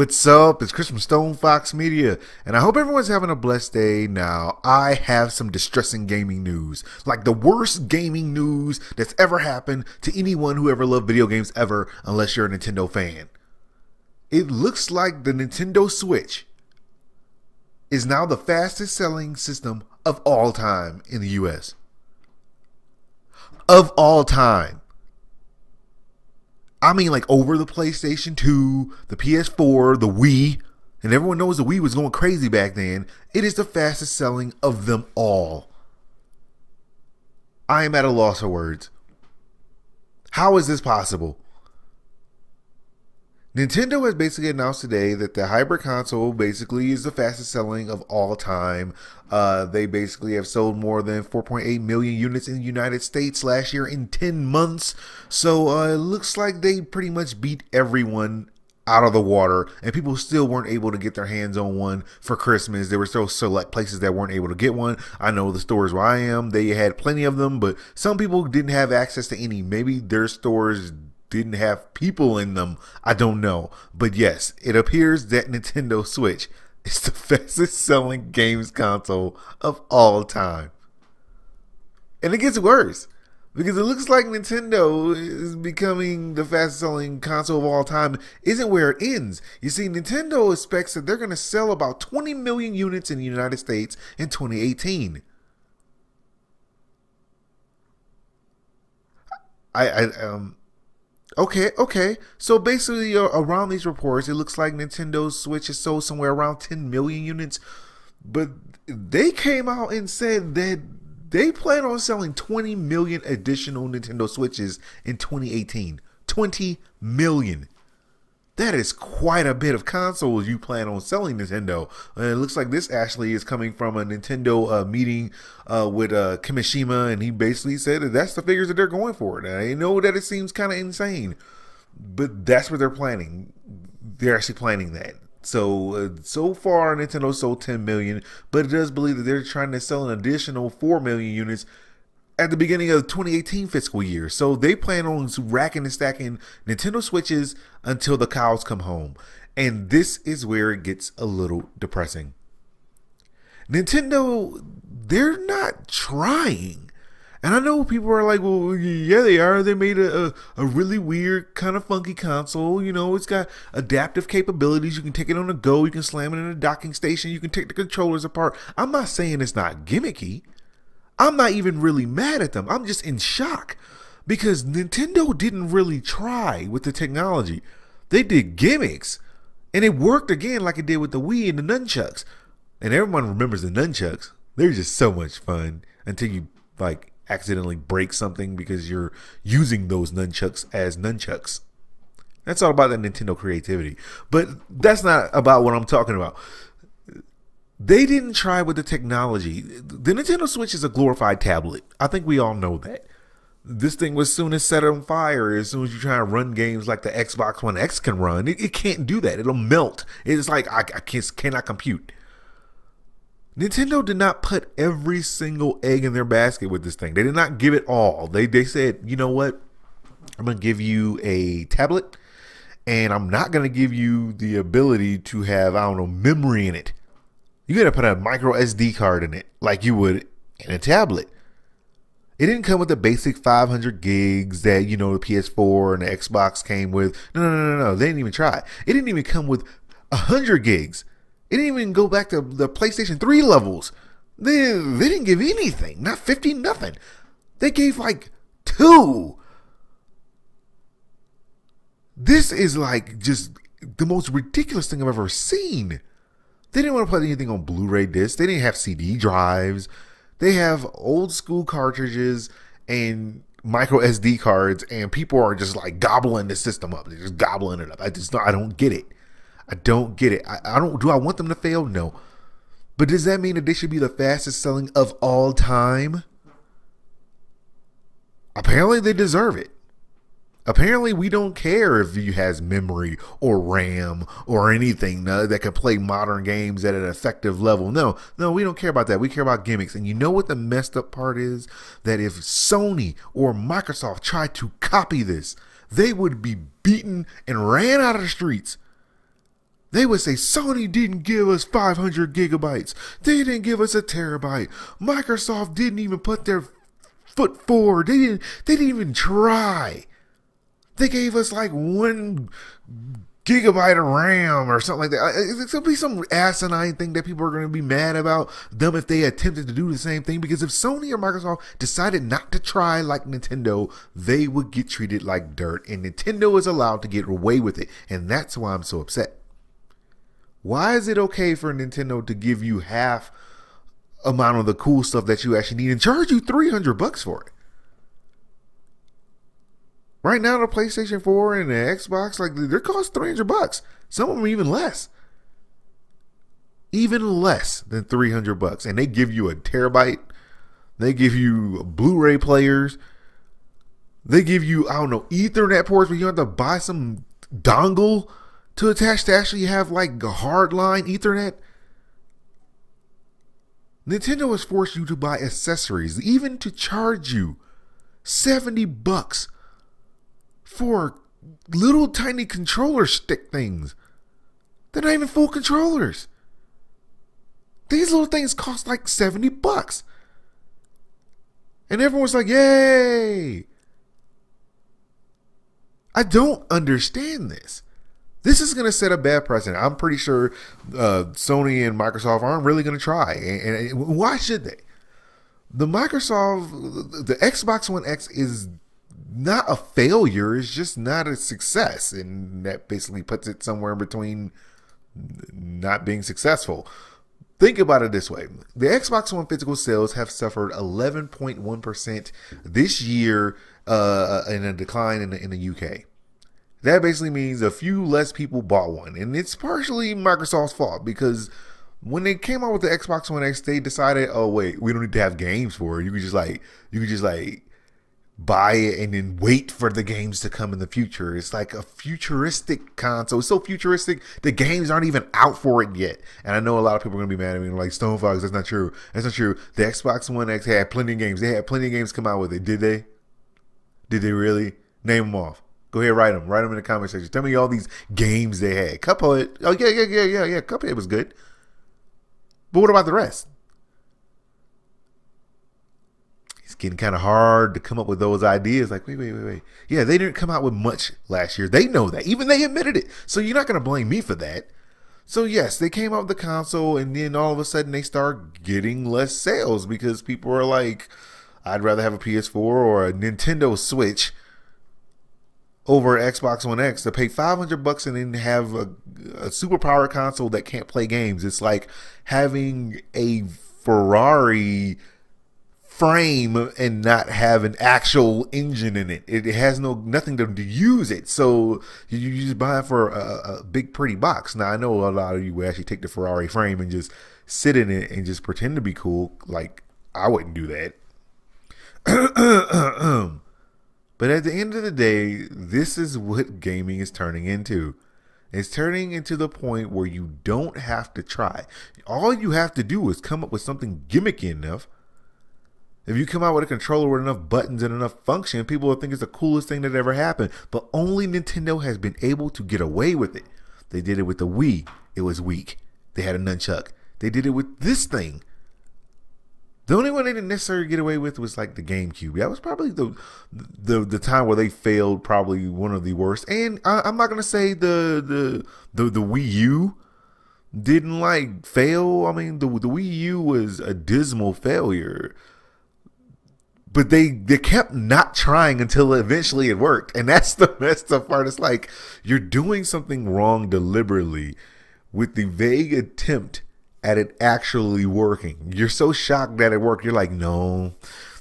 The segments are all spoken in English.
What's up? It's Chris from StonefoxMedia, and I hope everyone's having a blessed day. Now, I have some distressing gaming news, like the worst gaming news that's ever happened to anyone who ever loved video games ever, unless you're a Nintendo fan. It looks like the Nintendo Switch is now the fastest selling system of all time in the U.S. Of all time. I mean, like over the PlayStation 2, the PS4, the Wii, and everyone knows the Wii was going crazy back then. It is the fastest selling of them all. I am at a loss for words. How is this possible? Nintendo has basically announced today that the hybrid console basically is the fastest selling of all time. They basically have sold more than 4.8 million units in the United States last year in 10 months. So it looks like they pretty much beat everyone out of the water, and people still weren't able to get their hands on one for Christmas. There were still select places that weren't able to get one. I know the stores where I am, they had plenty of them, but some people didn't have access to any. Maybe their stores didn't have people in them. I don't know. But yes, it appears that Nintendo Switch is the fastest selling games console of all time. And it gets worse, because it looks like Nintendo is becoming the fastest selling console of all time isn't where it ends. You see, Nintendo expects that they're going to sell about 20 million units in the United States in 2018. Okay. So basically, around these reports, it looks like Nintendo Switch has sold somewhere around 10 million units. But they came out and said that they plan on selling 20 million additional Nintendo Switches in 2018. 20 million. That is quite a bit of consoles you plan on selling, Nintendo. And it looks like this actually is coming from a Nintendo meeting with Kimishima, and he basically said that that's the figures that they're going for. Now, I know that it seems kind of insane, but that's what they're planning. They're actually planning that. So, so far, Nintendo sold 10 million, but it does believe that they're trying to sell an additional 4 million units at the beginning of the 2018 fiscal year. So they plan on racking and stacking Nintendo Switches until the cows come home. And this is where it gets a little depressing. Nintendo, they're not trying. And I know people are like, well, yeah, they are. They made a really weird, kind of funky console. You know, it's got adaptive capabilities. You can take it on the go. You can slam it in a docking station. You can take the controllers apart. I'm not saying it's not gimmicky. I'm not even really mad at them. I'm just in shock, because Nintendo didn't really try with the technology. They did gimmicks, and it worked again like it did with the Wii and the nunchucks. And everyone remembers the nunchucks. They're just so much fun until you like accidentally break something because you're using those nunchucks as nunchucks. That's all about the Nintendo creativity. But that's not about what I'm talking about. They didn't try with the technology. The Nintendo Switch is a glorified tablet. I think we all know that. This thing was soon as set on fire as soon as you try to run games like the Xbox One X can run. It can't do that. It'll melt. It's like I cannot compute. Nintendo did not put every single egg in their basket with this thing. They did not give it all. They said, you know what? I'm going to give you a tablet, and I'm not going to give you the ability to have, I don't know, memory in it. You gotta put a micro SD card in it like you would in a tablet. It didn't come with the basic 500 gigs that, you know, the PS4 and the Xbox came with. No. They didn't even try. It didn't even come with 100 gigs. It didn't even go back to the PlayStation 3 levels. They didn't give anything. Not 50, nothing. They gave like 2. This is like just the most ridiculous thing I've ever seen. They didn't want to put anything on Blu-ray discs. They didn't have CD drives. They have old school cartridges and micro SD cards, and people are just like gobbling the system up. They're just gobbling it up. I don't get it. I don't get it. Do I want them to fail? No. But does that mean that they should be the fastest selling of all time? Apparently they deserve it. Apparently, we don't care if it has memory or RAM or anything that can play modern games at an effective level. No, we don't care about that. We care about gimmicks. And you know what the messed up part is? That if Sony or Microsoft tried to copy this, they would be beaten and ran out of the streets. They would say Sony didn't give us 500 gigabytes. They didn't give us a terabyte. Microsoft didn't even put their foot forward. They didn't even try. They gave us like 1 gigabyte of RAM or something like that. It's going to be some asinine thing that people are going to be mad about them if they attempted to do the same thing. Because if Sony or Microsoft decided not to try like Nintendo, they would get treated like dirt. And Nintendo is allowed to get away with it. And that's why I'm so upset. Why is it okay for Nintendo to give you half amount of the cool stuff that you actually need and charge you $300 for it? Right now, the PlayStation 4 and the Xbox, like, they cost $300. Some of them even less. Even less than $300. And they give you a terabyte. They give you Blu-ray players. They give you, I don't know, Ethernet ports where you have to buy some dongle to attach to actually have like a hardline Ethernet. Nintendo has forced you to buy accessories, even to charge you $70 for little tiny controller stick things. They're not even full controllers. These little things cost like $70. And everyone's like, yay! I don't understand this. This is going to set a bad precedent. I'm pretty sure Sony and Microsoft aren't really going to try. And why should they? The Xbox One X is not a failure. It's just not a success. And that basically puts it somewhere in between not being successful. Think about it this way. The Xbox One physical sales have suffered 11.1% this year in a decline in the UK. That basically means a few less people bought one. And it's partially Microsoft's fault because when they came out with the Xbox One X, they decided, oh wait, we don't need to have games for it. You could just like buy it and then wait for the games to come in the future. It's like a futuristic console. It's so futuristic, the games aren't even out for it yet. And I know a lot of people are gonna be mad at me, like StonefoxMedia, that's not true. That's not true. The Xbox One X had plenty of games. They had plenty of games come out with it. Did they? Did they really? Name them off. Go ahead, write them. Write them in the comment section. Tell me all these games they had. Cuphead. Oh, yeah. Cuphead was good. But what about the rest? It's getting kind of hard to come up with those ideas. Like, wait. Yeah, they didn't come out with much last year. They know that. Even they admitted it. So you're not going to blame me for that. So yes, they came out with the console, and then all of a sudden they start getting less sales because people are like, I'd rather have a PS4 or a Nintendo Switch over Xbox One X to pay $500 and then have a superpower console that can't play games. It's like having a Ferrari frame and not have an actual engine in it. It has nothing to use it. So you just buy it for a big pretty box. Now I know a lot of you will actually take the Ferrari frame and just sit in it and just pretend to be cool. Like I wouldn't do that. But at the end of the day, this is what gaming is turning into. It's turning into the point where you don't have to try. All you have to do is come up with something gimmicky enough. If you come out with a controller with enough buttons and enough function, people will think it's the coolest thing that ever happened. But only Nintendo has been able to get away with it. They did it with the Wii. It was weak. They had a nunchuck. They did it with this thing. The only one they didn't necessarily get away with was like the GameCube. That was probably the time where they failed, probably one of the worst. And I'm not gonna say the Wii U didn't like fail. I mean the Wii U was a dismal failure. But they kept not trying until eventually it worked. And that's the part. It's like you're doing something wrong deliberately with the vague attempt at it actually working. You're so shocked that it worked. You're like, no,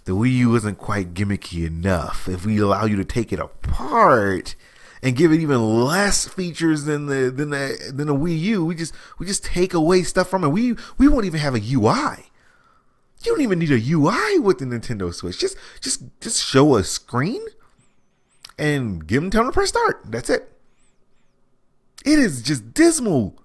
the Wii U isn't quite gimmicky enough. If we allow you to take it apart and give it even less features than the Wii U, we just take away stuff from it. We won't even have a UI. You don't even need a UI with the Nintendo Switch. Just show a screen and tell them to press start. That's it. It is just dismal.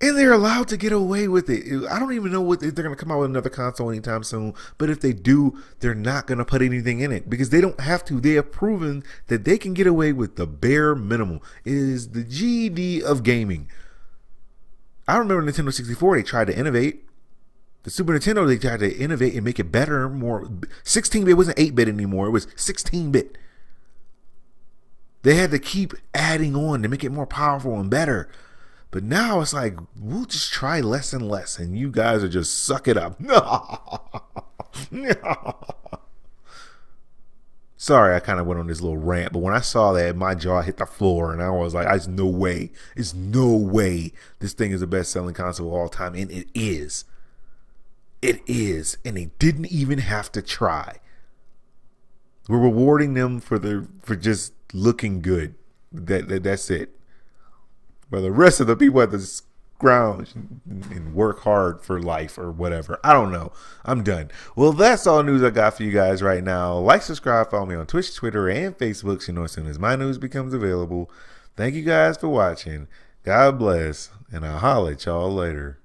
And they're allowed to get away with it. I don't even know if they're going to come out with another console anytime soon. But if they do, they're not going to put anything in it because they don't have to. They have proven that they can get away with the bare minimum. It is the GD of gaming. I remember Nintendo 64, they tried to innovate. The Super Nintendo, they tried to innovate and make it better, more 16-bit wasn't 8-bit anymore. It was 16-bit. They had to keep adding on to make it more powerful and better. But now it's like, we'll just try less and less, and you guys are just suck it up. Sorry, I kind of went on this little rant, but when I saw that, my jaw hit the floor, and I was like, there's no way. There's no way this thing is the best-selling console of all time, and it is. It is, and they didn't even have to try. We're rewarding them for just looking good. That's it. But the rest of the people have to scrounge and work hard for life or whatever. I don't know. I'm done. Well, that's all news I got for you guys right now. Like, subscribe, follow me on Twitch, Twitter, and Facebook so you know as soon as my news becomes available. Thank you guys for watching. God bless, and I'll holler at y'all later.